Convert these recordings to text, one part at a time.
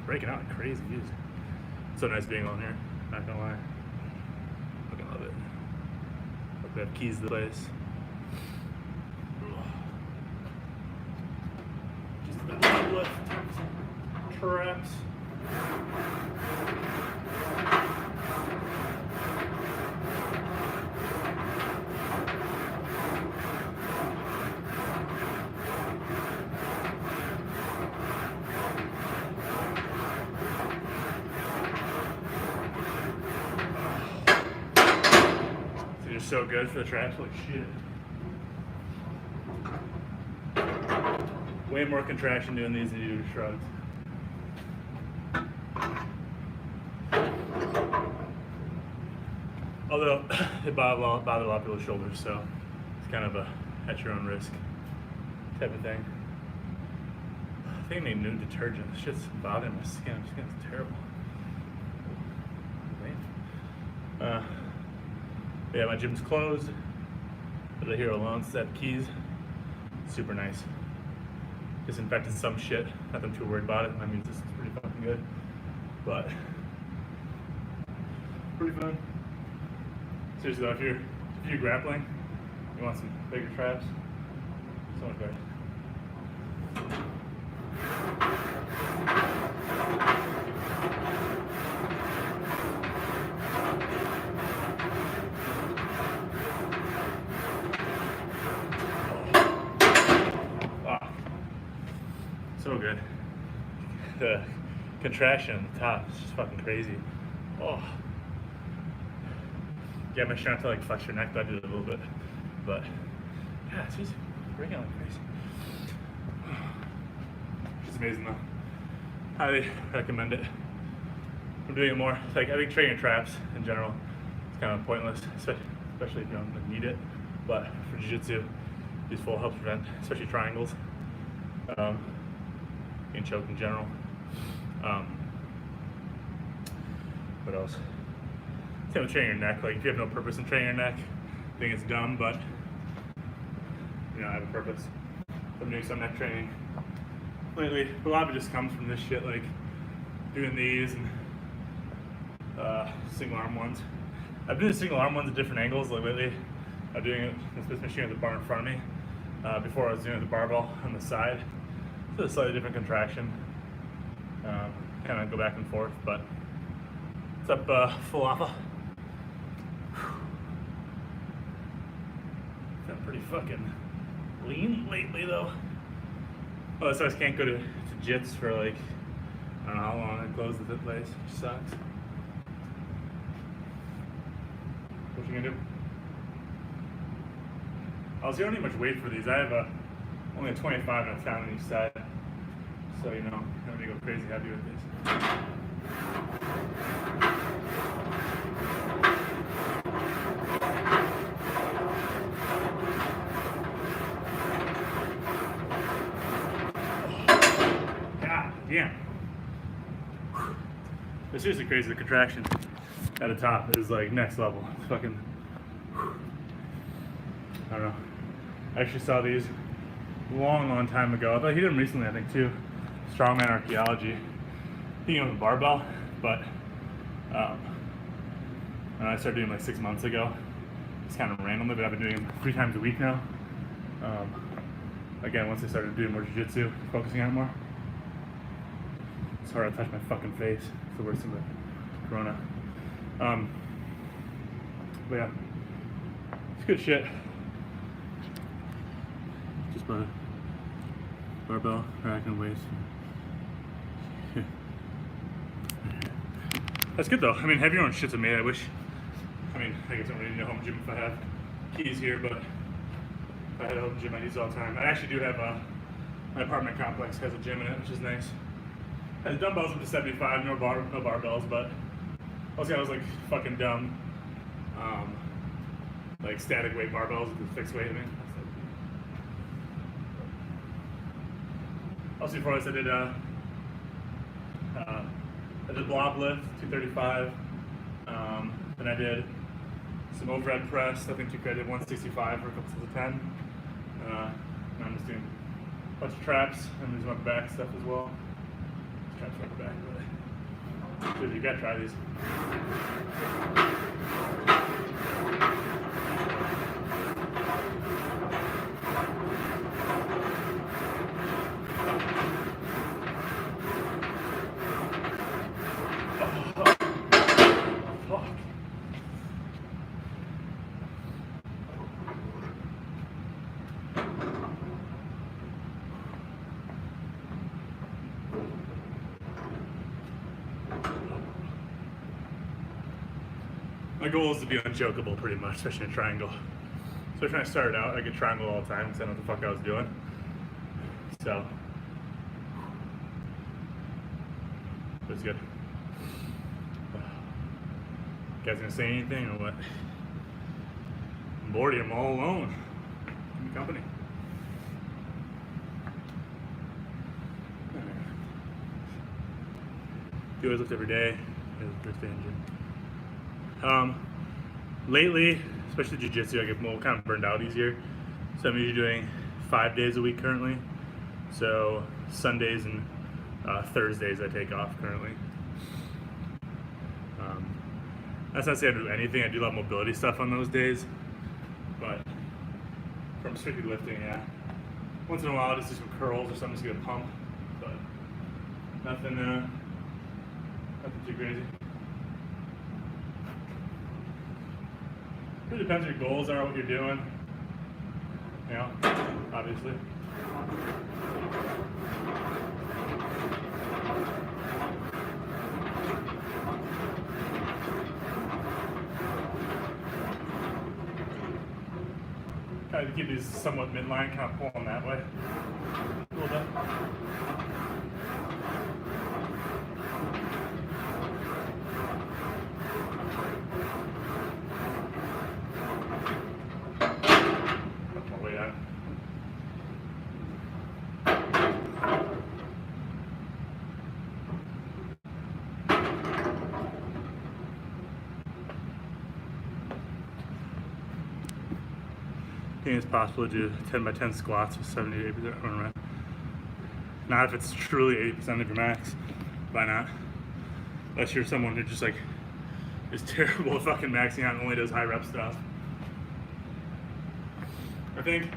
breaking out in crazy views. So nice being on here, not gonna lie. Fucking love it. Hope we have keys to the place. Just a bit left, traps. So good for the traps, like shit. Way more contraction doing these than you do shrugs. Although it bother a lot of people's shoulders, so it's kind of a at your own risk type of thing. I think I need new detergent. This shit's bothering my skin. My skin's terrible. Yeah, my gym's closed, but here alone, set keys, super nice. Disinfected some shit, nothing too worried about it. That means this is pretty fucking good, but pretty fun. Seriously though, if you're grappling, you want some bigger traps, so much better. So good. The contraction on the top is just fucking crazy. Oh. Yeah, I'm trying to like flex your neck, but I did it a little bit. But yeah, it's just breaking out like crazy. It's amazing though. Highly recommend it. I'm doing it more. Like I think training traps in general is kind of pointless, especially if you don't need it. But for jiu-jitsu, useful, helps prevent, especially triangles. Being choked in general. What else? Same with training your neck. Like if you have no purpose in training your neck, I think it's dumb, but you know, I have a purpose. I'm doing some neck training lately. A lot of it just comes from this shit, like doing these and single arm ones. I've been doing single arm ones at different angles. Like lately, I'm doing it with this machine with the bar in front of me. Before I was doing it with the barbell on the side. So a slightly different contraction. Kind of go back and forth, but what's up, Falafel? Feeling pretty fucking lean lately though. Oh, so I can't go to jits for like, I don't know how long I closed the place, which sucks. What you gonna do? Also, you don't need much weight for these. I have only a 25 and a 10 on each side. So, you know, I'm going to go crazy heavy with this. God damn. It's seriously crazy. The contraction at the top is like next level. It's fucking, I don't know. I actually saw these long time ago. I thought he did them recently, I think, too. Strongman archaeology. Thinking of the barbell, but I started doing them like 6 months ago. It's kind of randomly, but I've been doing them 3 times a week now. Again, once I started doing more jiu-jitsu, focusing on it more. It's hard to touch my fucking face. It's the worst thing with Corona. But yeah, it's good shit. Just by barbell, rack, and weights. That's good though. I mean, have your own shit's amazing. I guess I don't really need a home gym if I have keys here, but if I had a home gym, I use it all the time. I actually do have my apartment complex has a gym in it, which is nice. Has dumbbells up to 75, no barbells, but also I was like fucking dumb. Like static weight barbells with fixed weight. I mean, also before this, I did blob lift, 235. Then I did some overhead press. I think I did 165 for a couple sets of 10. And I'm just doing a bunch of traps and using my back stuff as well. try to throw it back, but dude, you gotta try these. My goal is to be unchokeable pretty much, especially in triangle. So when I started out, I get triangle all the time because I didn't know what the fuck I was doing. So, it was good. You guys gonna say anything or what? I'm bored, I'm all alone. Give me company. You always lift every day. Lately, especially jiu-jitsu, I get more kind of burned out easier. So I'm usually doing 5 days a week currently. So Sundays and Thursdays I take off currently. That's not to say I do anything. I do a lot of mobility stuff on those days. But from strictly lifting, yeah. Once in a while, just do some curls or something just to get a pump. But nothing too crazy. It depends what your goals are, what you're doing. You know, obviously. Try to keep these somewhat midline, kind of pulling that way a little bit. I think it's possible to do 10 by 10 squats with 70 to 80% run rep. Not if it's truly 80% of your max. Why not? Unless you're someone who just like is terrible at fucking maxing out and only does high rep stuff. I think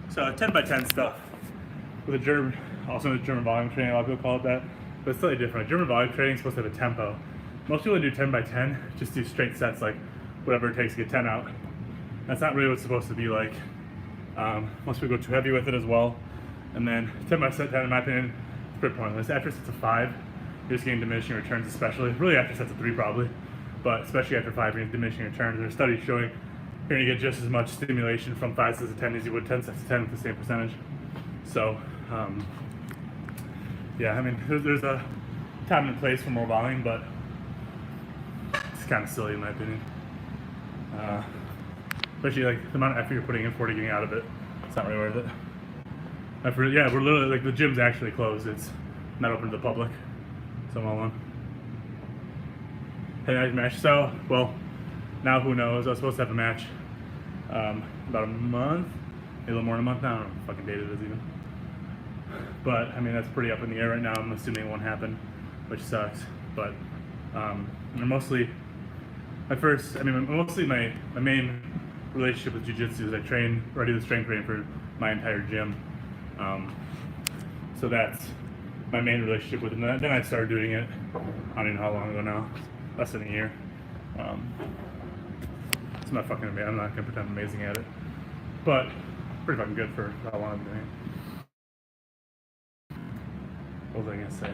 so. 10 by 10 stuff with a German, also a German volume training. A lot of people call it that, but it's slightly different. German volume training is supposed to have a tempo. Most people do 10 by 10, just do straight sets, like whatever it takes to get 10 out. That's not really what it's supposed to be like. Most people go too heavy with it as well. And then 10 by 10, in my opinion, it's pretty pointless. After sets of 5, you're just getting diminishing returns, especially. Really after sets of 3 probably, but especially after 5, you're getting diminishing returns. There's studies showing you're gonna get just as much stimulation from 5 sets of 10 as you would 10 sets of 10 with the same percentage. So, yeah, I mean, there's a time and place for more volume, but it's kind of silly in my opinion. Especially like the amount of effort you're putting in for to getting out of it, it's not really worth it. Yeah, we're literally like the gym's actually closed. It's not open to the public, so I'm all on. Hey, nice match. So, well, now who knows? I was supposed to have a match about a month, maybe a little more than a month now. I don't know what fucking date it is even. But I mean, that's pretty up in the air right now. I'm assuming it won't happen, which sucks. But mostly my main relationship with jiu-jitsu is I do the strength training for my entire gym. So that's my main relationship with it. And then I started doing it, I don't even know how long ago now, less than a year. It's not fucking amazing. I'm not gonna pretend I'm amazing at it, but pretty fucking good for how long I'm doing it. What was I gonna say?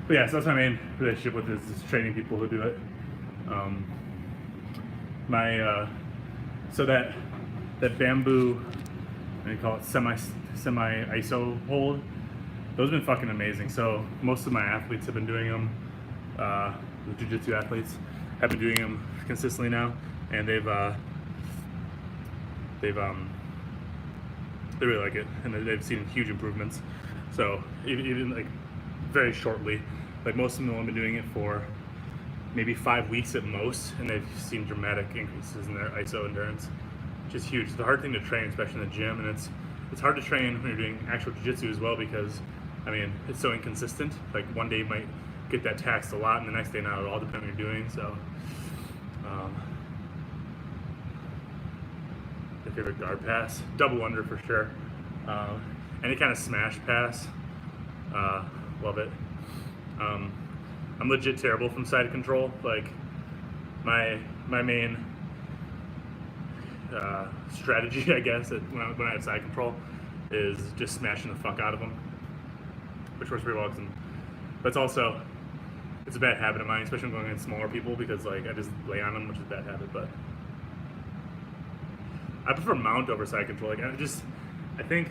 But yeah, so that's my main relationship with it, is training people who do it. So that bamboo, what do you call it, semi ISO hold, those have been fucking amazing. So most of my athletes have been doing them, the jiu-jitsu athletes have been doing them consistently now, and they really like it, and they've seen huge improvements. So even like very shortly, like most of them have only been doing it for maybe 5 weeks at most, and they've seen dramatic increases in their ISO endurance, which is huge. It's a hard thing to train, especially in the gym, and it's it's hard to train when you're doing actual jiu-jitsu as well, because I mean it's so inconsistent. Like one day you might get that taxed a lot, and the next day not at all, depending on what you're doing. So my favorite guard pass, double under for sure. Any kind of smash pass, love it. I'm legit terrible from side control. Like my main strategy, I guess, when I have side control, is just smashing the fuck out of them, which works pretty well. But it's a bad habit of mine, especially when going against smaller people, because like I just lay on them, which is a bad habit. But I prefer mount over side control. Like I think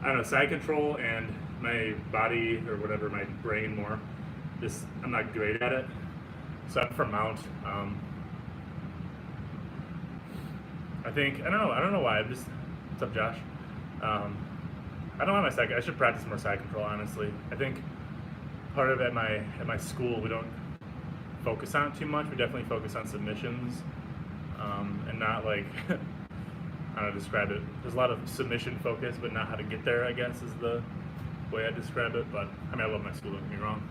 I don't know, side control and my body or whatever, my brain more. I'm not great at it, so I prefer mount. I don't know why. What's up, Josh? I don't know why I should practice more side control, honestly. I think part of it at my school, we don't focus on it too much. We definitely focus on submissions, and not like I don't know how to describe it. There's a lot of submission focus, but not how to get there, I guess, is the way I describe it. But I mean, I love my school, don't get me wrong.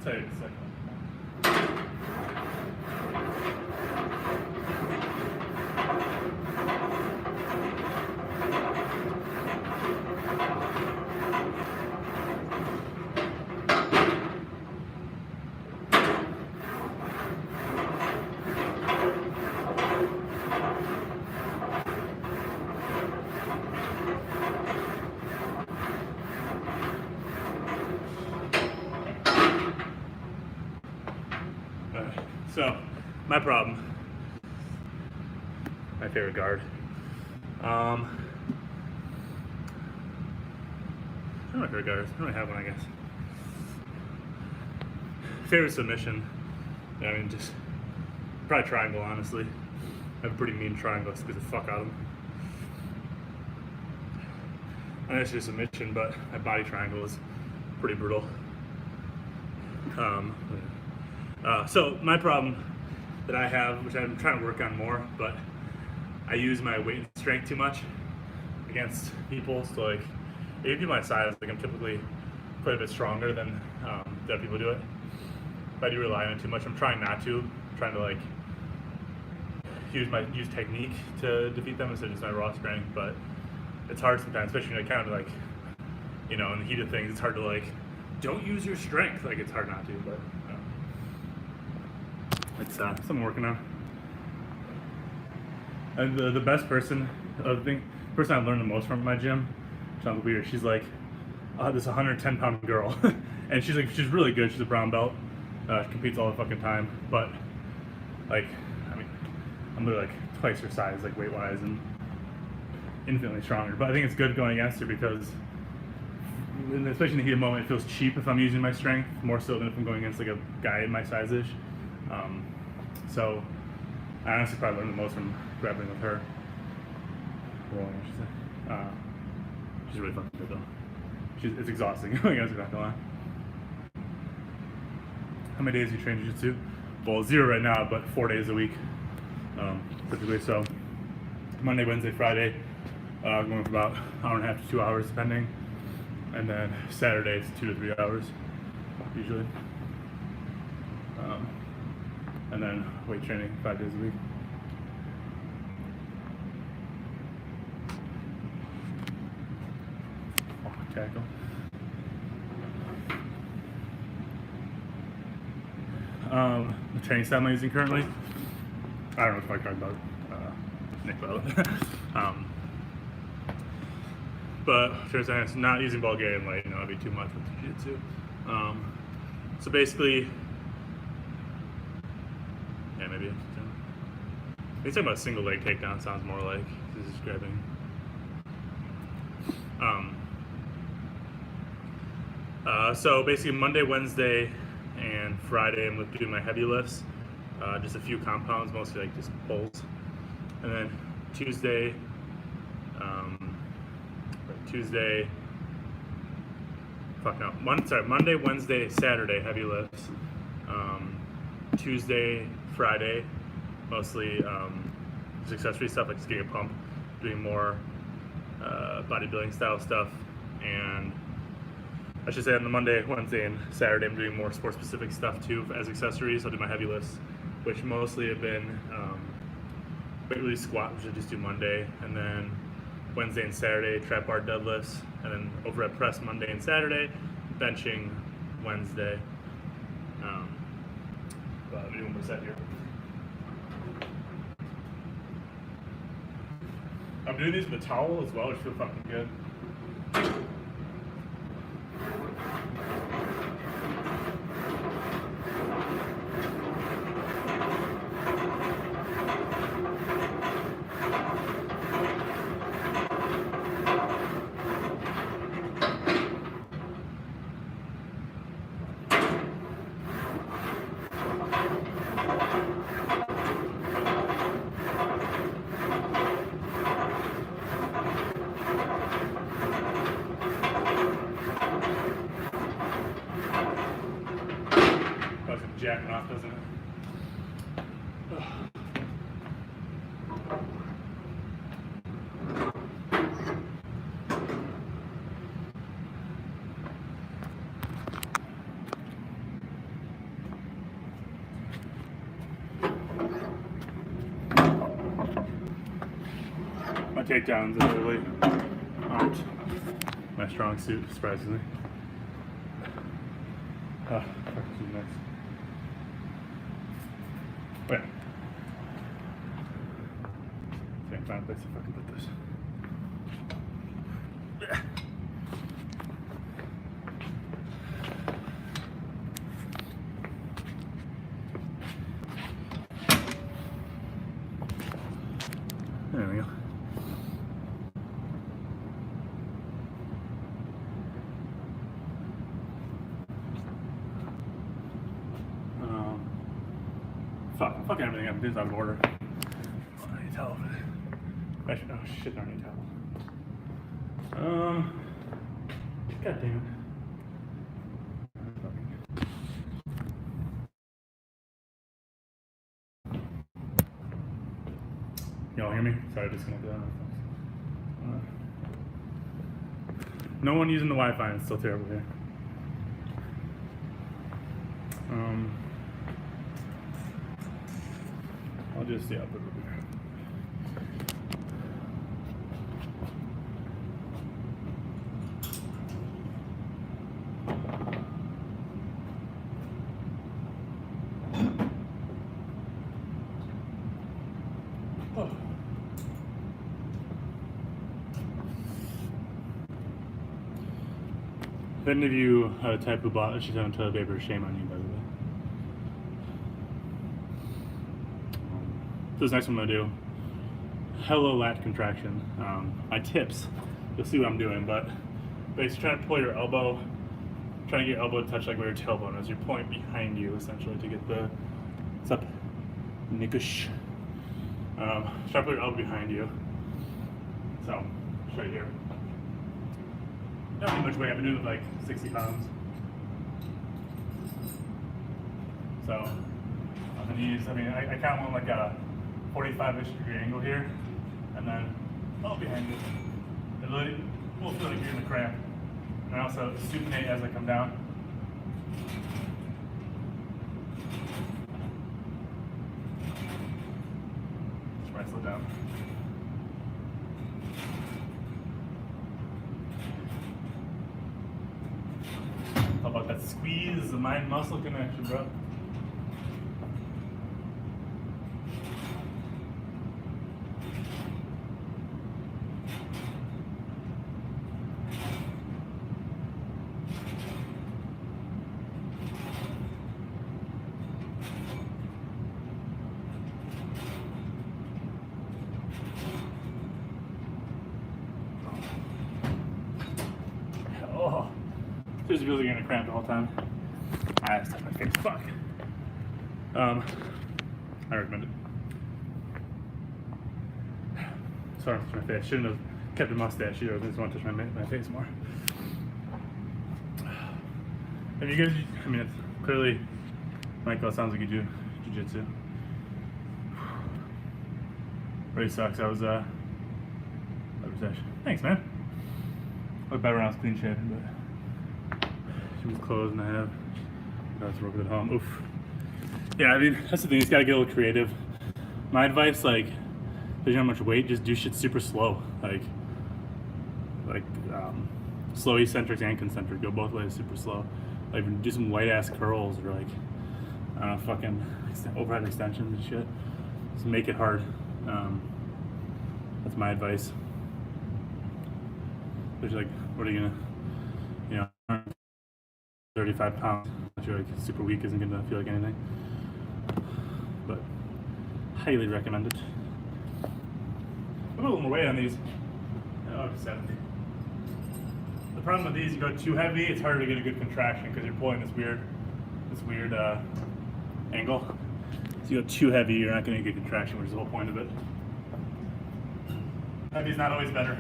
I'll tell you in a second. So, my problem, my favorite guard. I don't know my favorite guard. I don't really have one, I guess. Favorite submission. I mean, just probably triangle, honestly. I have a pretty mean triangle, squeeze the fuck out of them. I know it's just a submission, but my body triangle is pretty brutal. So my problem that I have, which I'm trying to work on more, but I use my weight and strength too much against people. So like, if you my size, like I'm typically quite a bit stronger than other people do it. But I do rely on it too much. I'm trying not to. I'm trying to like use technique to defeat them instead of just my raw strength. But it's hard sometimes, especially when I kind of like, you know, in the heat of things, it's hard to like, don't use your strength. Like it's hard not to, but. It's something I'm working on. And the best person, the person I learned the most from in my gym, sounds weird. She's like this 110-pound girl, and she's really good. She's a brown belt. She competes all the fucking time. But like, I mean, I'm literally like twice her size, like weight-wise, and infinitely stronger. But I think it's good going against her because, especially in the heat of the moment, it feels cheap if I'm using my strength more so than if I'm going against like a guy my size-ish. So I honestly probably learned the most from grappling with her. Rolling, I should say. She's really fucking good though. It's exhausting going against her, not gonna lie. How many days do you train jiu-jitsu? Well, 0 right now, but 4 days a week. Typically, so Monday, Wednesday, Friday, going for about 1.5 to 2 hours depending. And then Saturday it's 2 to 3 hours, usually. And then weight training 5 days a week. Oh, tackle. The training style I'm using currently, I don't know if I talked about Nick Bell. But it's not using Bulgarian light, you know, it'd be too much with jiu-jitsu. So basically, yeah, maybe he's talking about single leg takedown. Sounds more like he's describing. So basically Monday, Wednesday, and Friday I'm going to do my heavy lifts. Just a few compounds, mostly like just pulls. And then Tuesday, Monday, Wednesday, Saturday, heavy lifts. Tuesday, Friday, mostly just accessory stuff like just getting a pump, doing more bodybuilding style stuff. And I should say on the Monday, Wednesday, and Saturday, I'm doing more sport specific stuff too as accessories. I'll do my heavy lifts, which mostly have been weight release squat, which I just do Monday, and then Wednesday and Saturday, trap bar deadlifts, and then overhead press Monday and Saturday, benching Wednesday. Let me do one more set here. I'm doing these with a towel as well, which feel fucking good. Jacking off, doesn't it? My takedowns really aren't my strong suit, surprisingly. Fuck, this is nice. Wait. Can't find a place to fucking put this. There we go. Fucking everything I'm doing is out of order. I need a towel. Oh shit, I need a towel. God damn it. Y'all hear me? Sorry, I disconnected that. No one using the Wi-Fi, it's still terrible here. I'll just, I'll put it over there. Oh. If any of you type who bought a shit ton of toilet paper, shame on you, by the way. This is the next one I'm gonna do. Hello lat contraction. My tips, you'll see what I'm doing, but basically trying to pull your elbow, trying to get your elbow to touch like where your tailbone is. You're pulling behind you essentially to get the, what's up, Nikush. Try to put your elbow behind you. So, just right here. Don't need much weight, I've been doing it with like 60 pounds. So, on the knees, I mean, I kind of want like a 45-ish degree angle here, and then behind you. It really will feel like you're in the cramp. And I also supinate as I come down. Just try to slow down. How about that squeeze, the mind muscle connection, bro? Oh, just feels like getting a cramp the whole time. I have to touch my face. Fuck. I recommend it. Sorry, touch my face. Shouldn't have kept a mustache either. I just want to touch my face more. Have you guys? I mean, it's clearly, Michael, it sounds like you do jiu-jitsu. Really sucks. I was Thanks, man. Look better when I was clean shaven, but she was closed, and I have got to work at home. Oof. Yeah, I mean, that's the thing. You just gotta get a little creative. My advice, like, if you don't have much weight, just do shit super slow. Like slow eccentrics and concentric. Go both ways, super slow. Like, do some light ass curls or like, I don't know, fucking overhead extensions and shit. Just make it hard. That's my advice. But you're like, what are you gonna, 35 pounds, if you're like super weak, isn't gonna feel like anything. But highly recommend it. Put a little more weight on these. Oh, 70. The problem with these, you go too heavy, it's harder to get a good contraction because you're pulling this weird angle. So you go too heavy, you're not going to get contraction, which is the whole point of it. Heavy's not always better.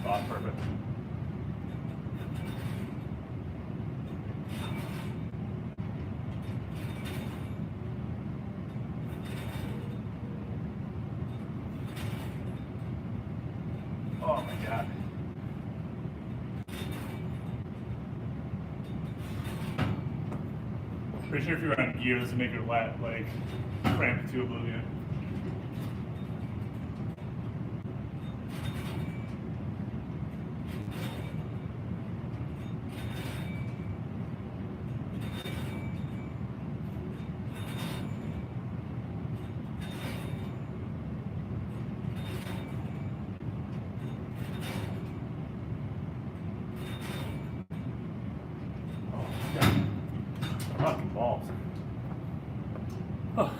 Oh, perfect. Oh my god. Pretty sure if you're on gear, this would make your lat like cramp to oblivion. Fucking balls. Oh.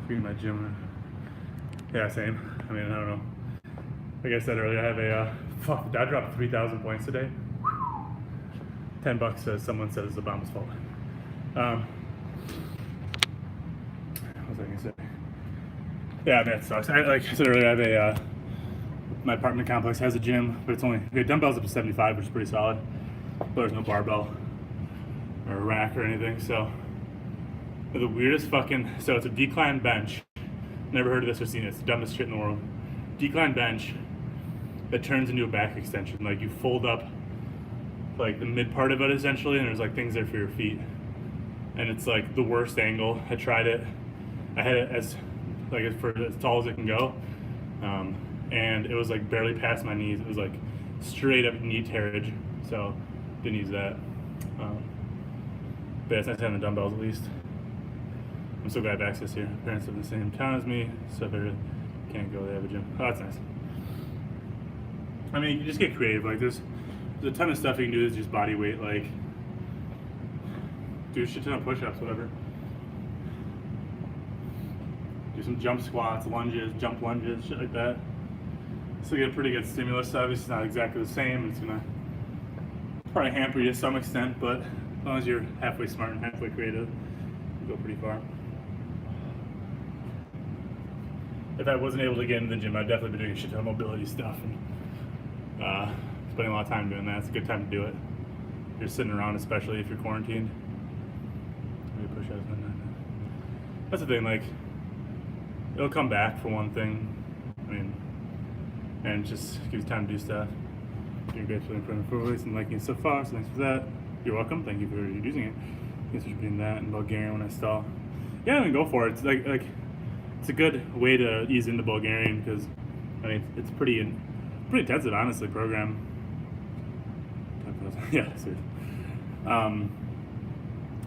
Feeding my gym. Yeah, same. I mean, I don't know. Like I said earlier, I have I dropped 3,000 points today. $10 says someone says it's Obama's fault. What was I gonna say? Yeah, I mean, it sucks. Like I said earlier, I have my apartment complex has a gym, but we have dumbbells up to 75, which is pretty solid. But there's no barbell or a rack or anything, so the weirdest so it's a decline bench. Never heard of this or seen it. It's the dumbest shit in the world. Decline bench that turns into a back extension. Like, you fold up like the mid part of it essentially, and there's like things there for your feet. And it's like the worst angle. I tried it. I had it as tall as it can go. And it was like barely past my knees. It was like straight up knee tearage. So didn't use that. But yeah, it's nice having the dumbbells at least. I'm so glad I have access here. Parents live in the same town as me, so if I really can't go, they have a gym. Oh, that's nice. I mean, you just get creative. Like, there's a ton of stuff you can do that's just body weight. Like, do a shit ton of push-ups, whatever. Do some jump squats, lunges, jump lunges, shit like that. So you get a pretty good stimulus. Obviously, it's not exactly the same. It's gonna probably hamper you to some extent, but as long as you're halfway smart and halfway creative, you go pretty far. If I wasn't able to get into the gym, I'd definitely be doing a shit ton of mobility stuff and spending a lot of time doing that. It's a good time to do it. If you're sitting around, especially if you're quarantined. Maybe push-ups. That's the thing. Like, it'll come back for one thing. I mean, and just gives you time to do stuff. You're grateful for the release and liking it so far, so thanks for that. You're welcome. Thank you for using it. Thanks for doing that in Bulgarian when I stall. Yeah, I mean, go for it. It's like it's a good way to ease into Bulgarian because I mean it's pretty intensive, honestly. Program. Yeah, seriously.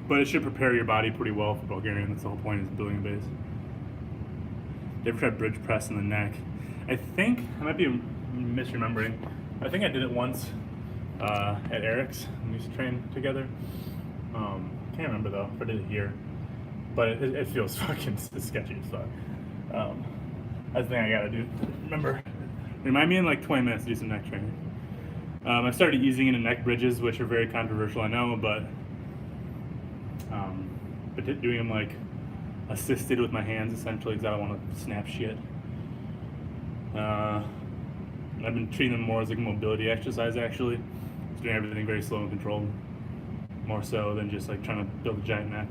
But it should prepare your body pretty well for Bulgarian. That's the whole point, is building a base. You ever tried bridge press in the neck? I think I might be misremembering. I think I did it once at Eric's when we used to train together. Can't remember though if I did it here, but it feels fucking sketchy as fuck. That's the thing I gotta do. Remind me in like 20 minutes to do some neck training. I started easing into neck bridges, which are very controversial, I know, but doing them like assisted with my hands essentially, because I don't want to snap shit. I've been treating them more as like a mobility exercise actually. Just doing everything very slow and controlled. More so than just like trying to build a giant neck.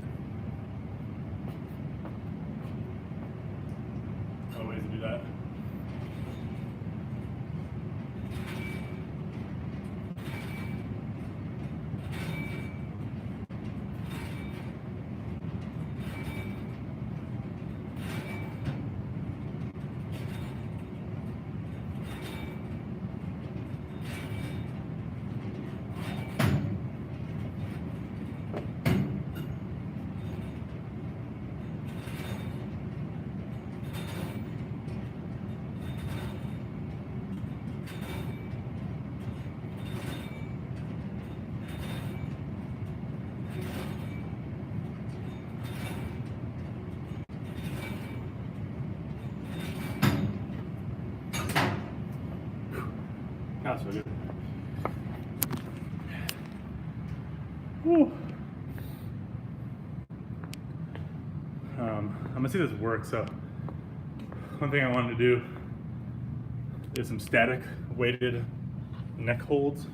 Other ways to do that. That's so good. Whew. I'm gonna see this work. So one thing I wanted to do is some static weighted neck holds.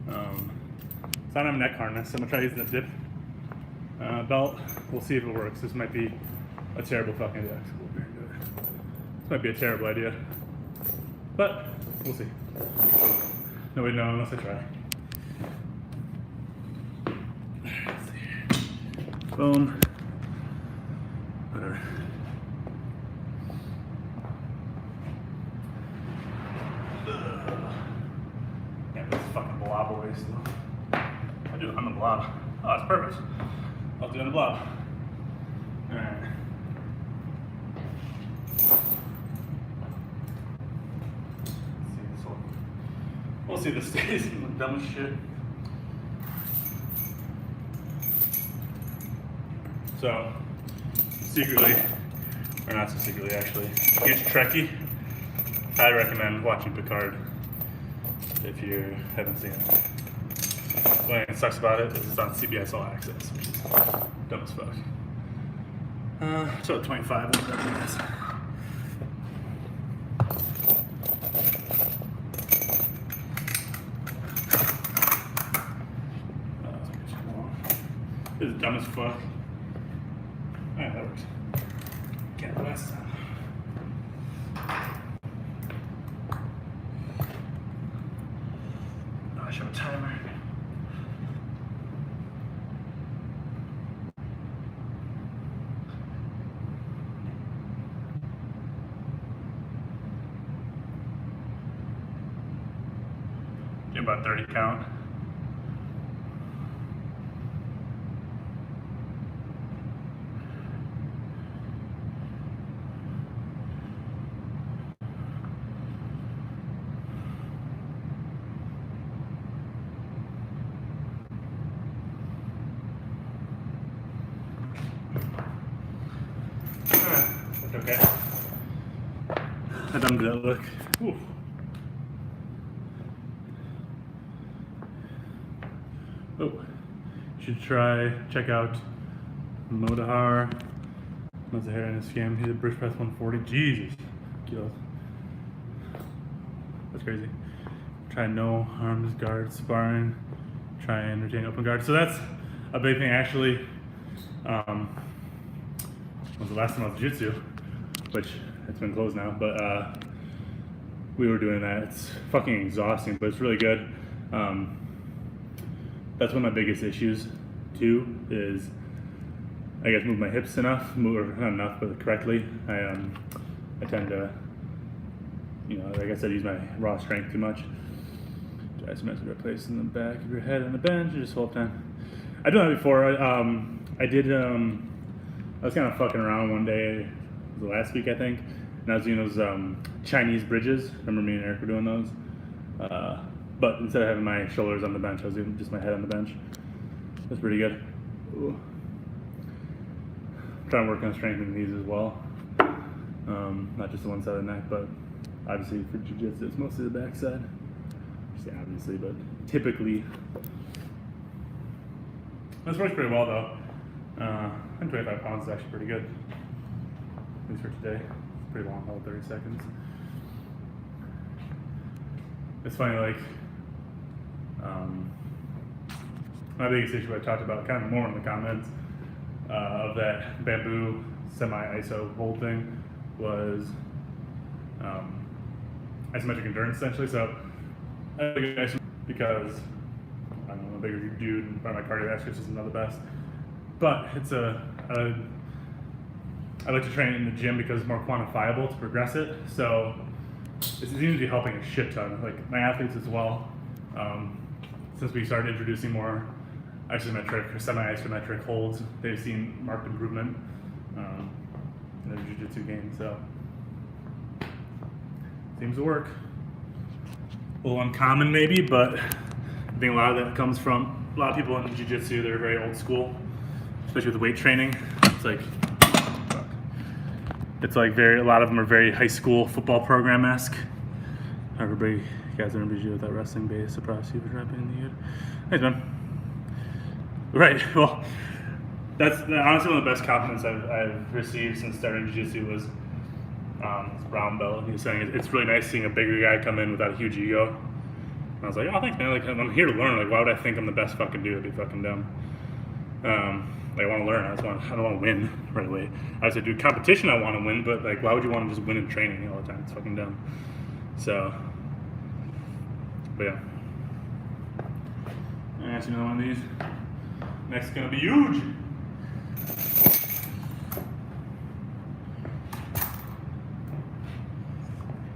So I don't have a neck harness. So I'm gonna try using the dip belt. We'll see if it works. This might be a terrible fucking idea. This might be a terrible idea, but we'll see. Nobody knows unless I try. Let's see. Boom. Whatever. Yeah, this fucking blob away still. I'll do it on the blob. Oh, it's perfect. I'll do it on the blob. Alright. We'll see if this stays dumb as shit. So, secretly, or not so secretly actually, huge Trekkie. I recommend watching Picard if you haven't seen it. The only thing that sucks about it is it's on CBS All Access, which is dumb as fuck. So 25, whatever it is. This is dumb as fuck. Alright, that works. Can't last time. Oh, I should have a timer. Get about 30 count. Okay. How dumb did that look? Ooh. Oh, should check out Modahar. That's a hair in his scam. He's a bridge press 140. Jesus. Kilos. That's crazy. Try no arms guard sparring. Try and retain open guard. So that's a big thing actually. Was the last time I was jitsu, which it's been closed now, but we were doing that. It's fucking exhausting, but it's really good. That's one of my biggest issues too, is I guess move my hips enough, or not enough, but correctly. I tend to, like I said, use my raw strength too much. Try to mess with a place in the back of your head on the bench, and just hold time. I've done that before. I was kind of fucking around one day, last week I think, and I was doing those Chinese bridges. Remember me and Eric were doing those? But instead of having my shoulders on the bench, I was doing just my head on the bench. That's pretty good. Ooh. I'm trying to work on strengthening these as well. Not just the one side of the neck, but obviously for jiu-jitsu it's mostly the back side. Just, yeah, obviously, but typically. This works pretty well though. 125 pounds is actually pretty good, at least for today. It's pretty long, about 30 seconds. it's funny, like, my biggest issue I talked about kind of more in the comments of that bamboo semi-ISO hold thing was isometric endurance, essentially. So I think it's because I'm a bigger dude and probably my cardiovascular system is not the best. But it's I like to train in the gym because it's more quantifiable to progress it. So it seems to be helping a shit ton. Like my athletes as well. Since we started introducing more isometric or semi-isometric holds, they've seen marked improvement in their jiu-jitsu game. So seems to work. A little uncommon maybe, but I think a lot of that comes from a lot of people in jiu-jitsu. They're very old school, especially with weight training. It's like a lot of them are very high school football program-esque. Everybody, you guys remember you with that wrestling base, surprise you for dropping in the head. Thanks, man. Right, well, that's honestly one of the best compliments I've received since starting jiu-jitsu was this brown belt. He was saying it's really nice seeing a bigger guy come in without a huge ego. And I was like, oh, thanks, man. Like, I'm here to learn. Like, why would I think I'm the best fucking dude? That'd be fucking dumb. Like, I want to learn. I don't want to win right away. I said, dude, competition I want to win, but like, why would you want to just win in training all the time? It's fucking dumb. So, but yeah. I'm gonna ask you another one of these. Next is gonna be huge.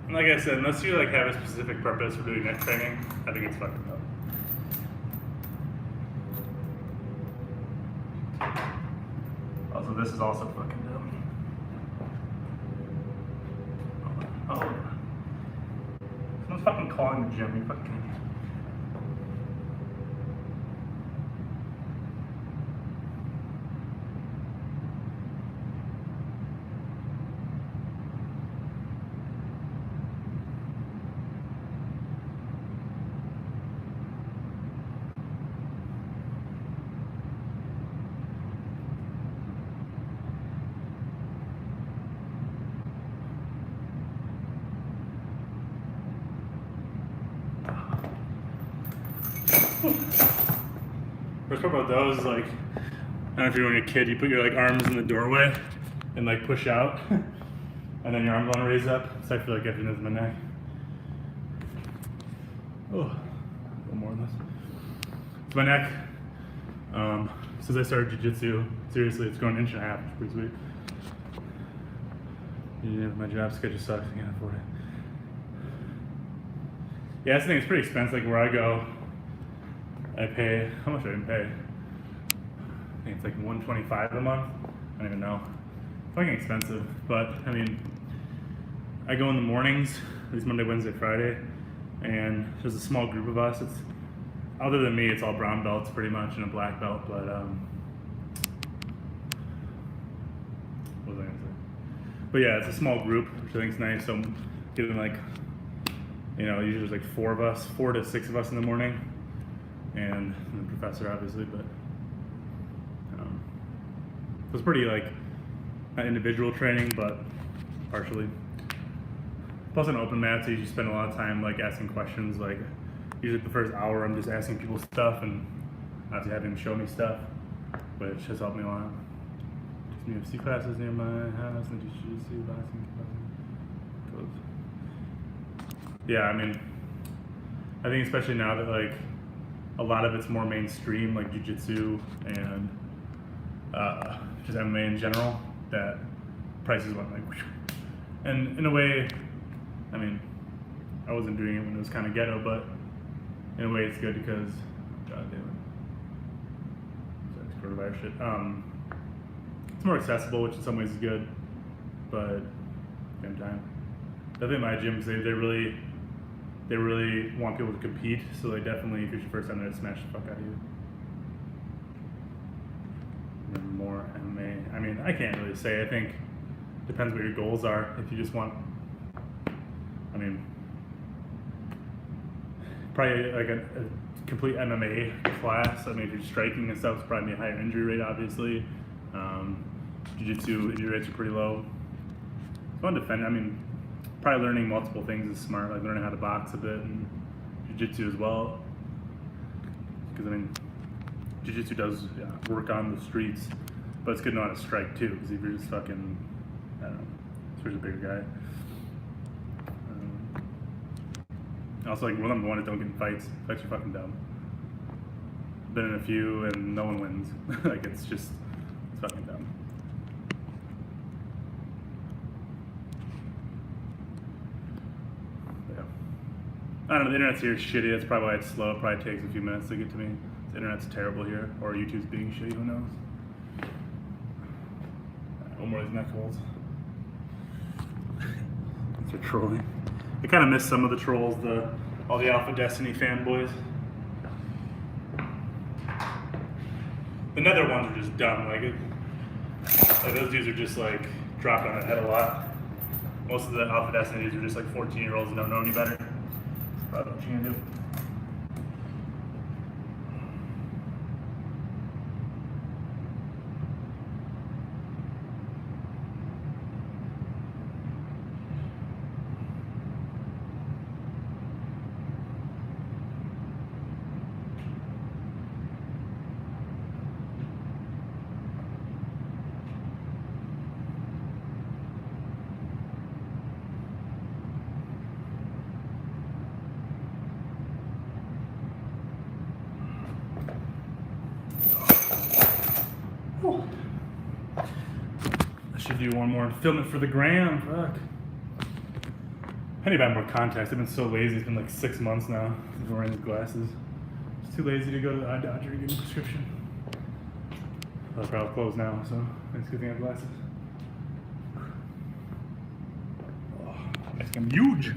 And like I said, unless you like have a specific purpose for doing neck training, I think it's fucking dumb. Also, this is also fucking dumb. Oh. Someone's fucking calling the gym, you fucking idiot. First part about those is like, I don't know if you're when you're a kid, you put your like arms in the doorway and like push out, and then your arms want to raise up. So I feel like getting this in my neck. Oh, a little more on this. So my neck, since I started jiu-jitsu, seriously, it's grown 1.5 inches. It's pretty sweet. Yeah, my job schedule sucks. I can't afford it. Yeah, this thing is pretty expensive. Like where I go, I pay, how much do I even pay? I think it's like $125 a month. I don't even know. It's fucking expensive, but I mean, I go in the mornings, at least Monday, Wednesday, Friday, and there's a small group of us. It's, other than me, it's all brown belts pretty much and a black belt, but what was I gonna say? But yeah, it's a small group, which I think is nice. So I'm getting like, you know, usually there's like 4 to 6 of us in the morning. And the professor, obviously, but it was pretty like not individual training, but partially. Plus an open mat, so you spend a lot of time like asking questions. Like usually the first hour, I'm just asking people stuff and obviously having them show me stuff, which has helped me a lot. Some UFC classes near my house and jiu-jitsu, boxing. Yeah, I mean, I think especially now that like a lot of it's more mainstream, like jiu-jitsu and just MMA in general, that prices went like, whoosh. And in a way, I mean, I wasn't doing it when it was kind of ghetto, but in a way it's good because, god damn it, coronavirus shit. It's more accessible, which in some ways is good, but at the same time, I think my gyms, they really want people to compete, so they definitely, if it's your first time, they smash the fuck out of you. And then more MMA. I mean, I can't really say. I think it depends what your goals are. If you just want, I mean, probably like a complete MMA class. I mean, if you're striking and stuff, it's probably a higher injury rate, obviously. Jiu-jitsu injury rates are pretty low. It's fun to defend. I mean, probably learning multiple things is smart, like learning how to box a bit and jitsu as well. Because I mean, jiu-jitsu does work on the streets, but it's good to know how to strike too. Because if you're just fucking, I don't know, especially a bigger guy. Also, like, rule number one is don't get in fights. Fights are fucking dumb. Been in a few and no one wins. Like, it's fucking dumb. Yeah. I don't know, the internet's here is shitty. That's probably why it's slow. It probably takes a few minutes to get to me. The internet's terrible here. Or YouTube's being shitty, who knows? One more of these neck holes. They're trolling. I kind of miss some of the trolls, all the Alpha Destiny fanboys. The Nether ones are just dumb. Like those dudes are just like dropping on the head a lot. Most of the Alpha Destiny dudes are just like 14-year-olds and don't know any better. Probably what you can do. I should do one more and film it for the gram. Fuck. I need to buy more contacts. I've been so lazy. It's been like 6 months now since I'm wearing these glasses. Just too lazy to go to the eye doctor to get a prescription. They're probably closed now, so it's a good thing I have glasses. Oh, it's become huge.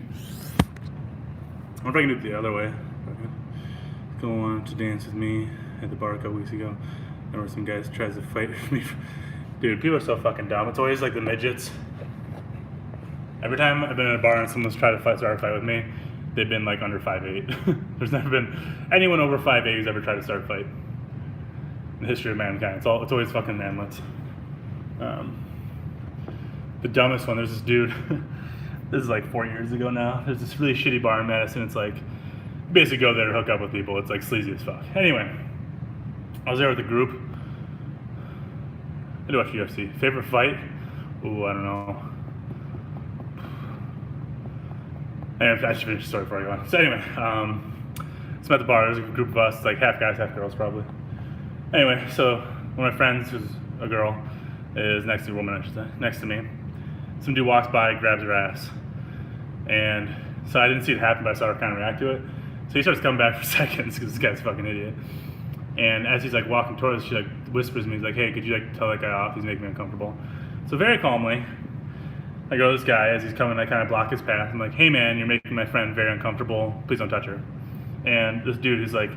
I wonder if I can do it the other way. Okay. Go on to dance with me at the bar a couple weeks ago. There were some guys tries to fight with me. Dude, people are so fucking dumb. It's always like the midgets. Every time I've been in a bar and someone's tried to start a fight with me, they've been like under 5'8". There's never been anyone over 5'8" who's ever tried to start a fight in the history of mankind. It's always fucking manlets. The dumbest one, there's this dude. This is like 4 years ago now. There's this really shitty bar in Madison. It's like, you basically go there to hook up with people. It's like sleazy as fuck. Anyway, I was there with a group. I do watch UFC. Favorite fight? Ooh, I don't know. Anyway, I should finish the story before I go on. So anyway, so at the bar, there's a group of us, like half guys, half girls probably. Anyway, so one of my friends, who's a girl, is next to a woman, I should say, next to me. Some dude walks by, grabs her ass. And so I didn't see it happen, but I saw her kind of react to it. So he starts coming back for seconds because this guy's a fucking idiot. And as he's like walking towards us, she like whispers to me, he's like, hey, could you like tell that guy off? He's making me uncomfortable. So very calmly, I go to this guy as he's coming, I kind of block his path. I'm like, hey man, you're making my friend very uncomfortable. Please don't touch her. And this dude is like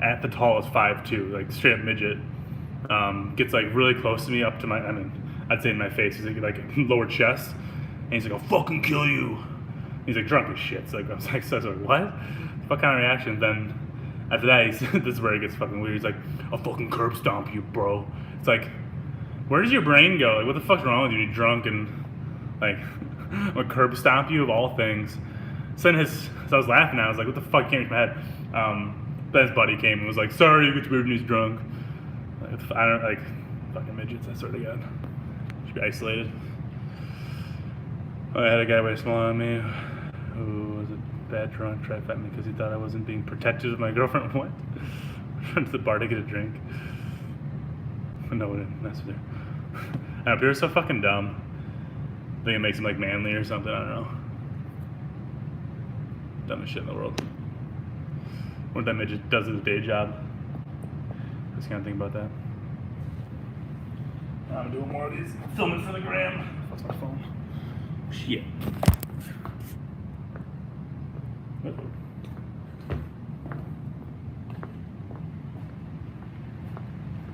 at the tallest 5'2", like straight up midget. Gets like really close to me, up to my, I'd say in my face. He's like lower chest. And he's like, I'll fucking kill you. He's like drunk as shit. So like, I was like, what? What kind of reaction? Then after that, this is where it gets fucking weird. He's like, I'll fucking curb stomp you, bro. It's like, where does your brain go? Like, what the fuck's wrong with you? You're drunk and like, I'm gonna curb stomp you of all things. So then so I was laughing. I was like, what the fuck came into my head? Then his buddy came and was like, sorry, it gets weird when he's drunk. Like, I don't like fucking midgets. I swear to God, should be isolated. I had a guy way smaller than me who was a bad drunk, tried to fight me because he thought I wasn't being protective of my girlfriend. What? Went to the bar to get a drink. No, I didn't mess with her. I know, people are so fucking dumb. I think it makes them like manly or something, I don't know. Dumbest shit in the world. What that midget does as a day job. Just kind of think about that. I'm doing more of these. Filming for the gram. That's my phone. Shit.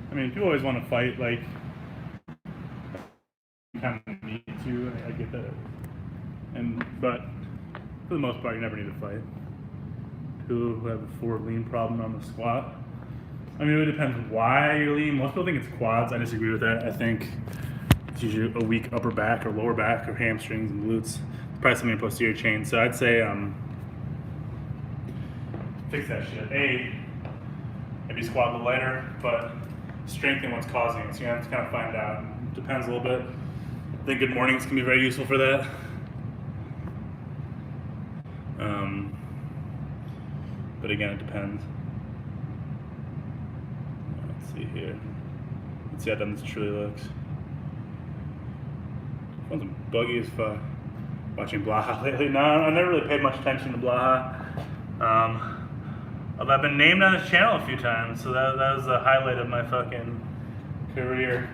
I mean, people always want to fight, like, you kind of need to, I get that. But for the most part, you never need to fight. People who have a forward lean problem on the squat. I mean, it depends why you're lean. Most people think it's quads. I disagree with that. I think it's usually a weak upper back or lower back or hamstrings and glutes. Probably something in posterior chain. So I'd say fix that shit. Maybe squat a little lighter, but strengthen what's causing it. So you have to kind of find out. It depends a little bit. I think good mornings can be very useful for that. But again, it depends. Let's see here. Let's see how done this truly looks. Phone's buggy as fuck. Watching Blaha lately. No, I've never really paid much attention to Blaha. I've been named on his channel a few times, so that was the highlight of my fucking career.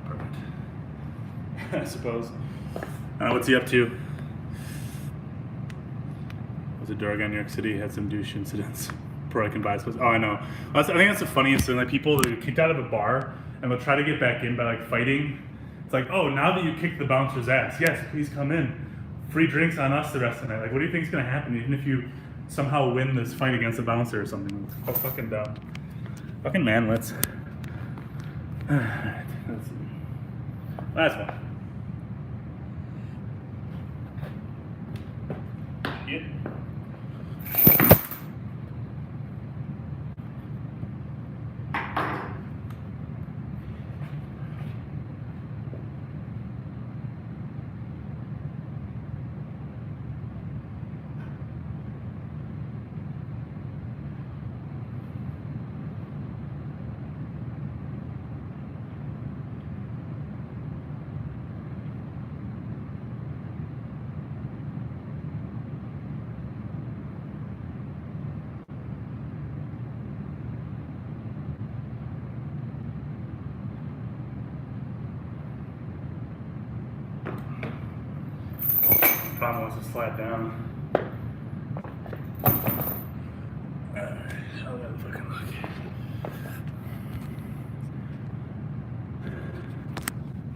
Perfect. I suppose. What's he up to? Was it Durgan, New York City? Had some douche incidents. Before I can buy this. Oh, I know. I think that's the funniest thing. Like people that get kicked out of a bar and they'll try to get back in by like fighting. It's like, oh, now that you kicked the bouncer's ass, yes, please come in. Free drinks on us the rest of the night. Like, what do you think is gonna happen even if you somehow win this fight against a bouncer or something? It's fucking dumb. Fucking manlets. Alright, last one. Yeah. Bottom wants to slide down. Alright, how that fucking look?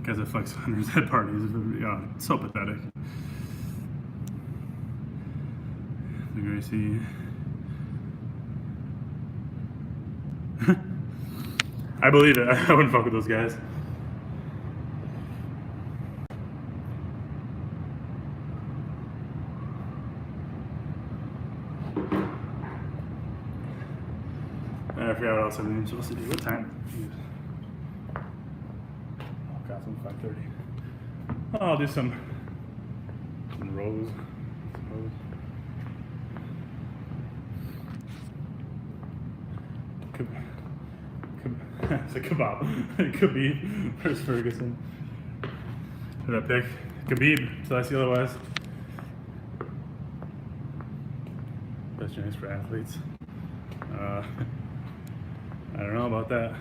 Guys that flex hundreds at parties, so pathetic. The Gracie. I believe it. I wouldn't fuck with those guys. I forgot what else I'm supposed to do. What time? Oh god, it's 5:30. Oh, I'll do some rows, I suppose. It's a kebab. Khabib versus Ferguson. Who did I pick? Khabib, till I see otherwise. Best genetics for athletes. I don't know about that. I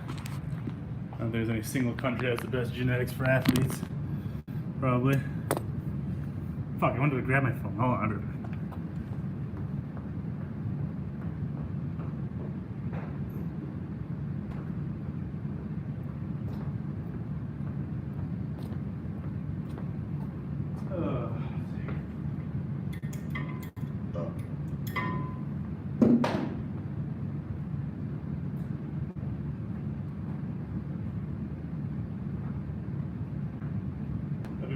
don't think there's any single country that has the best genetics for athletes. Probably. Fuck, I wanted to grab my phone. Hold on.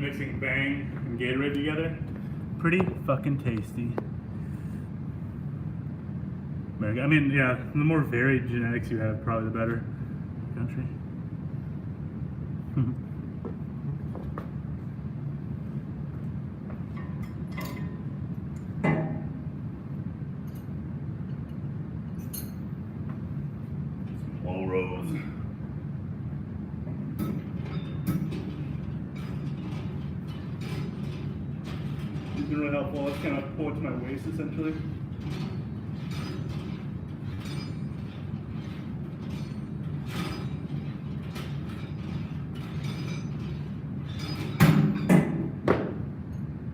Mixing Bang and Gatorade together. Pretty fucking tasty. I mean, yeah, the more varied genetics you have, probably the better country. Some low rows. It's been really helpful. It's kind of pull it to my waist essentially.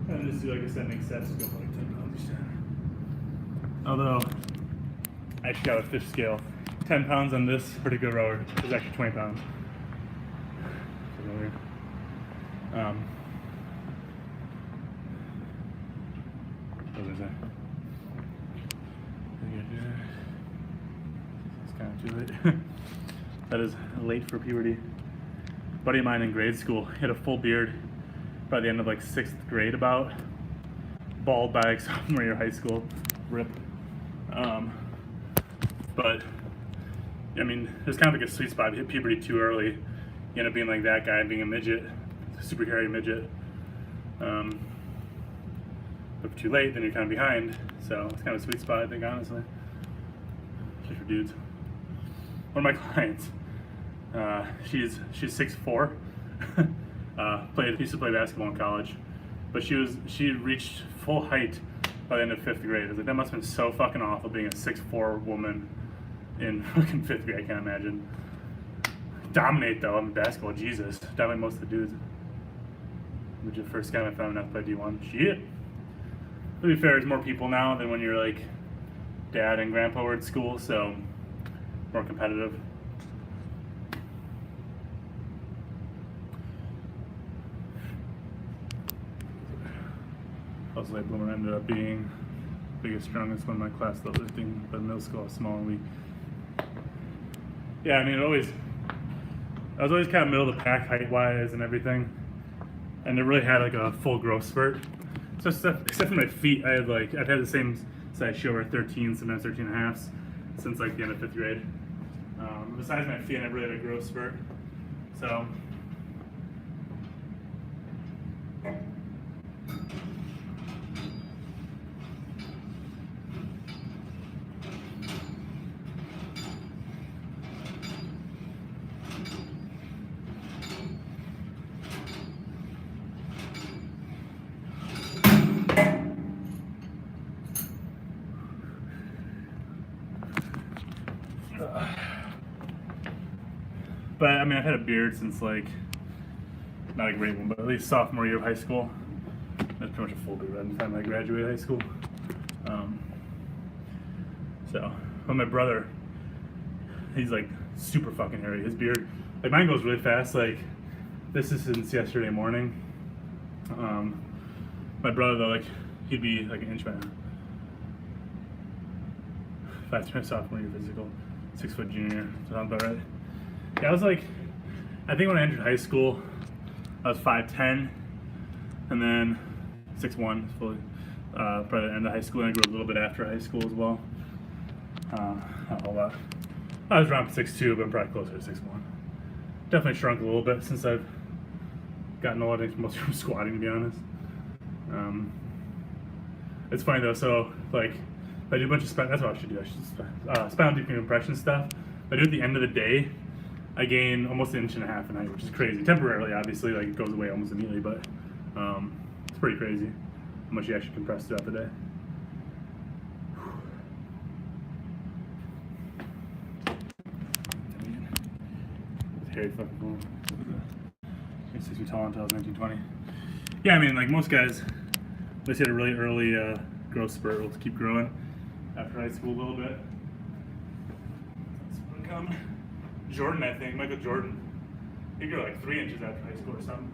And just do like ascending sets to go like 10 pounds each time. Although I actually got a fish scale. 10 pounds on this particular rower is actually 20 pounds. So weird. What was that? It's kind of too late. That is late for puberty. A buddy of mine in grade school had a full beard by the end of like 6th grade about. Bald by like sophomore year of high school. Rip. But I mean, there's kind of like a sweet spot. You hit puberty too early, you end up being like that guy, being a midget, super hairy midget. But too late, then you're kind of behind. So it's kind of a sweet spot, I think, honestly. Just for dudes. One of my clients, she's 6'4". Used to play basketball in college, but she reached full height by the end of 5th grade. I was like, that must have been so fucking awful being a 6'4" woman in fucking 5th grade. I can't imagine. Dominate though in basketball, Jesus. Dominate most of the dudes. Which is the first guy I found enough to play D1. Shit. To be fair, there's more people now than when you're like dad and grandpa were at school, so more competitive. Also, late bloomer ended up being biggest, strongest one in my class, lifting, but in middle school I was small and weak. Yeah, I mean, I was always kind of middle of the pack height-wise and everything, and never really had like a full growth spurt. So except for my feet, I've had the same size shoe over 13, sometimes 13 and a half since like the end of 5th grade. Besides my feet, I never really had a growth spurt. So. But I mean, I've had a beard since like, not a great one, but at least sophomore year of high school. That's pretty much a full beard by the time I graduated high school. But my brother, he's like super fucking hairy. His beard, like mine goes really fast. Like this is since yesterday morning. My brother though, like he'd be like an inch by now. That's my sophomore year physical, 6 foot junior. Sounds about right. Yeah, I was like, I think when I entered high school, I was 5'10", and then 6'1", fully. Probably the end of high school, and I grew a little bit after high school as well. Not a whole lot. I was around 6'2", but I'm probably closer to 6'1". Definitely shrunk a little bit since I've gotten older, mostly from squatting, to be honest. It's funny though, so like, if I do a bunch of that's what I should do. I should spinal decompression stuff. If I do it at the end of the day, I gain almost 1.5 inches in height, which is crazy. Temporarily, obviously, like it goes away almost immediately, but it's pretty crazy how much you actually compress throughout the day. It's hairy fucking cool. 6 feet tall until I was 19, 20. Yeah, I mean, like most guys, they had a really early growth spurt. Will keep growing after high school a little bit. That's come. Jordan, I think, Michael Jordan, he grew like 3 inches after high school or something.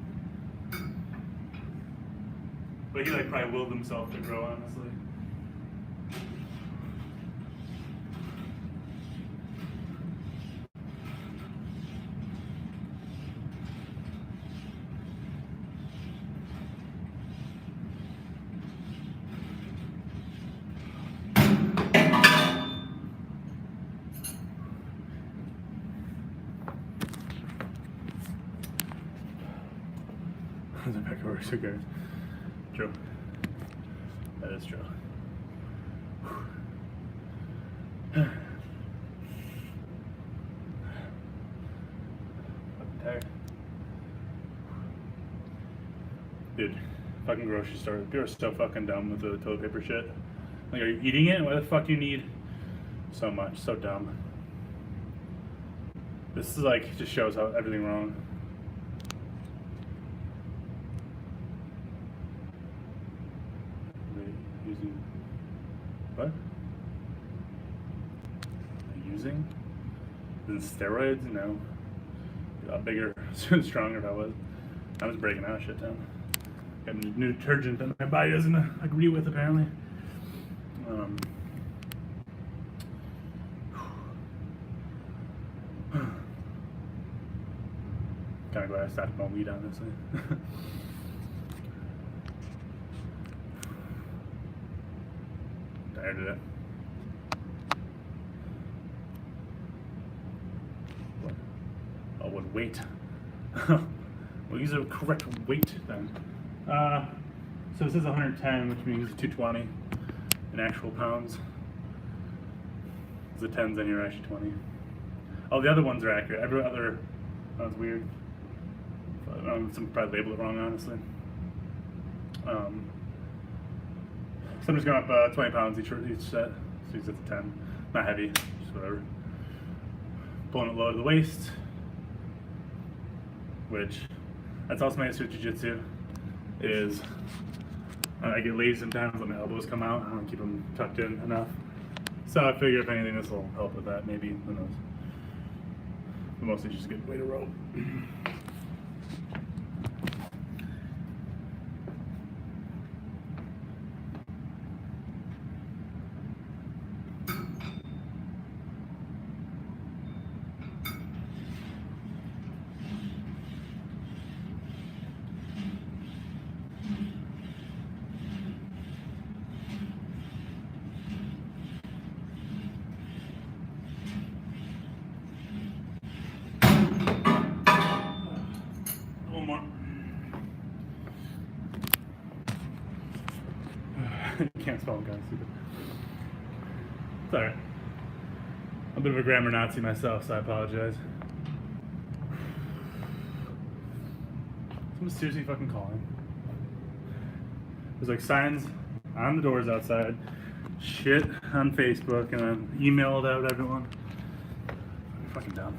But he like probably willed himself to grow, honestly. The back works, who cares? True. That is true. Fucking tired. Dude, fucking grocery store. People are so fucking dumb with the toilet paper shit. Like, are you eating it? Why the fuck do you need so much? So dumb. This is like, just shows how everything wrong. Using what? Using? Is it steroids? No. A lot bigger, stronger if I was. I was breaking out shit down. Got new detergent that my body doesn't agree with apparently. Kind of glad I stopped my weed, honestly. Tired of it. weight. We'll use the correct weight then. So it says 110, which means 220 in actual pounds. The 10s in here are actually 20. Oh, the other ones are accurate. Every other, that's weird. Some probably labeled it wrong, honestly. So I'm just going up 20 pounds each set. So he's at the 10. Not heavy, just whatever. Pulling it low to the waist, which that's also my issue with jiu-jitsu, is I get lazy sometimes when my elbows come out. I don't keep them tucked in enough. So I figure if anything, this will help with that. Maybe, who knows. But mostly just a good way to row. One more. Can't spell guys. It's alright. I'm a bit of a grammar Nazi myself, so I apologize. Someone's seriously fucking calling. There's like signs on the doors outside, shit on Facebook, and then emailed out everyone. I'm fucking dumb.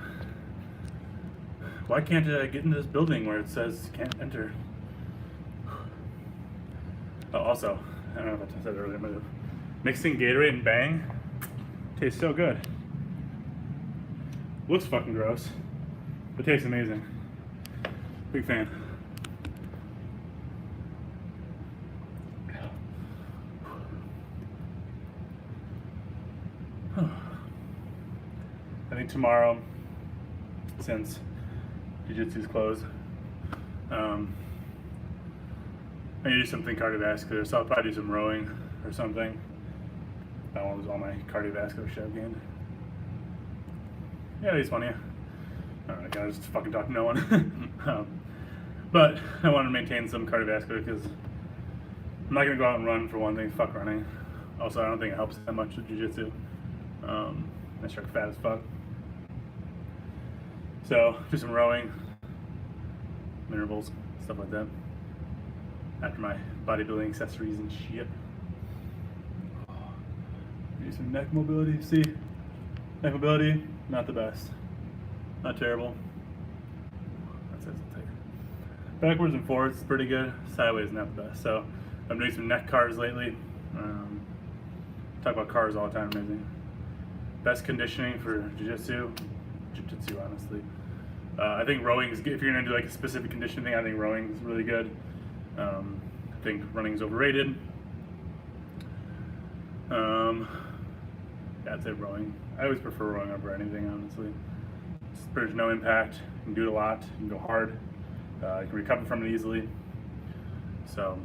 Why can't I get into this building where it says can't enter? Oh, also, I don't know if I said it earlier, but mixing Gatorade and Bang tastes so good. Looks fucking gross, but tastes amazing. Big fan. I think tomorrow, since jiu-jitsu's closed, I need to do something cardiovascular, so I'll probably do some rowing or something. I don't want to lose all my cardiovascular shit I've gained. Yeah, it's funny. I don't know, I gotta just fucking talk to no one. But I want to maintain some cardiovascular because I'm not gonna go out and run for one thing. Fuck running. Also, I don't think it helps that much with jiu-jitsu. I start fat as fuck. So, do some rowing, intervals, stuff like that. After my bodybuilding accessories and shit. Do some neck mobility. See, neck mobility, not the best. Not terrible. That says it's tighter. Backwards and forwards is pretty good. Sideways, not the best. So, I'm doing some neck cars lately. Talk about cars all the time, amazing. Best conditioning for jiu-jitsu, honestly. I think rowing is good. If you're gonna do like a specific conditioning thing, I think rowing is really good. I think running is overrated. Yeah, I'd say rowing. I always prefer rowing over anything, honestly. There's no impact. You can do it a lot. You can go hard. You can recover from it easily. So,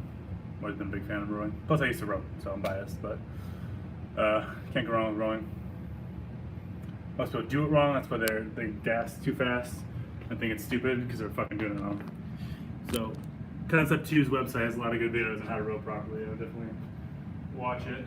I've always been a big fan of rowing. Plus, I used to row, so I'm biased, but can't go wrong with rowing. Most people do it wrong. That's why they gas too fast and think it's stupid because they're fucking doing it wrong. So, Concept 2's website has a lot of good videos on how to row properly. I would definitely watch it.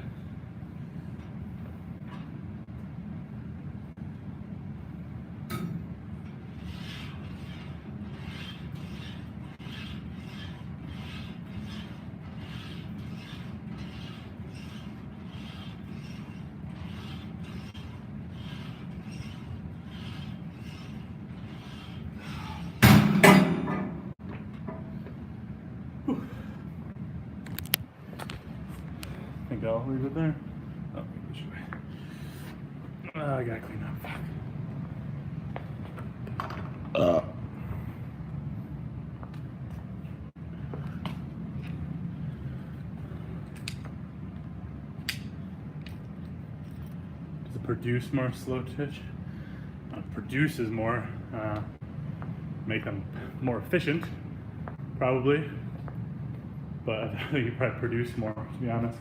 I think I'll leave it there. Oh, maybe this way. I gotta clean up. Fuck. Does it produce more slow twitch? Produces more. Make them more efficient, probably. But I think you probably produce more, to be honest.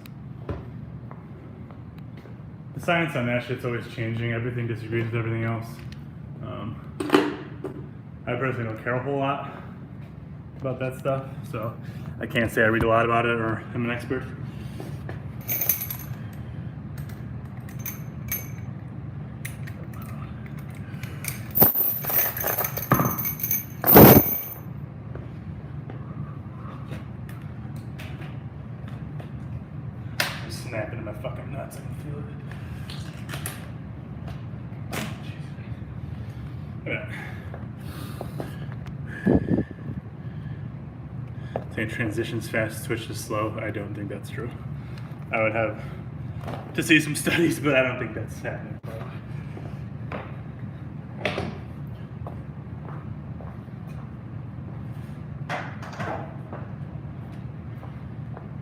The science on that shit's always changing. Everything disagrees with everything else. I personally don't care a whole lot about that stuff, so I can't say I read a lot about it or I'm an expert. Just snapping in my fucking nuts, I can feel it. Yeah. Saying transitions fast, switches slow. I don't think that's true. I would have to see some studies, but I don't think that's happening.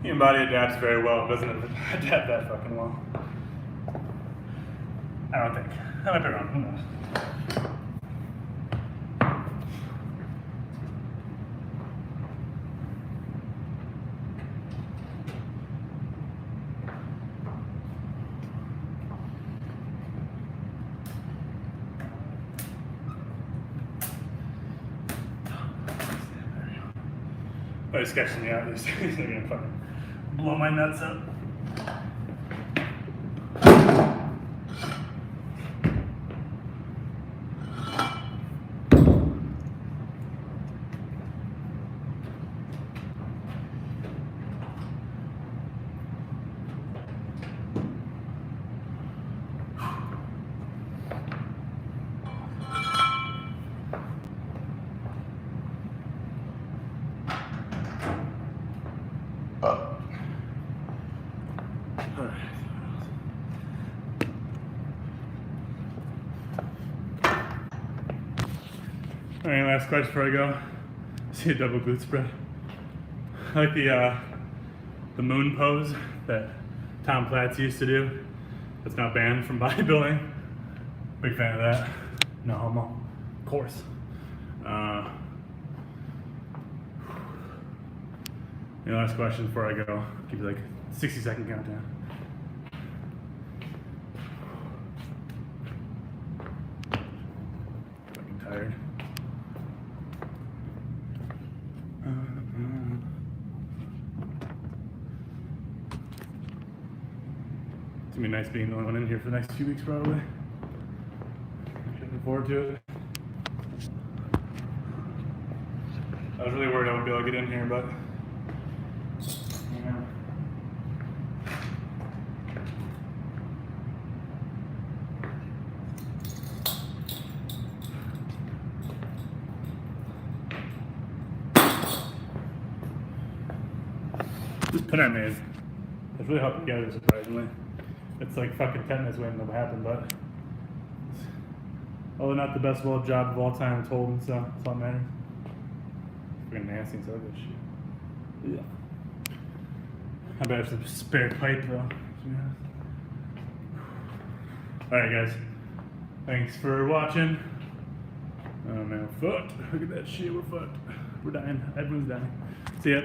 Human body adapts very well. It doesn't adapt that fucking well. I don't think. I might be wrong. Who knows? Oh, he's sketching me out. He's gonna fucking blow my nuts up. Alright, last question before I go. See a double glute spread. I like the moon pose that Tom Platz used to do. That's now banned from bodybuilding. Big fan of that. No homo. Of course. Last question before I go. Give you like a 60-second countdown. Fucking tired. It's gonna be nice being the only one in here for the next few weeks, probably. Looking forward to it. I was really worried I wouldn't be able to get in here, but yeah. This pin I made, it's really helped together, surprisingly. It's like fucking tetanus waiting to happen, but although not the best weld job of all time, it's holding, so that's all that matters. Freaking nasty, so good shit. Yeah. I bet it's a spare pipe though. Alright guys, thanks for watching. Oh man, we're fucked. Look at that shit, we're fucked. We're dying. Everyone's dying. See ya.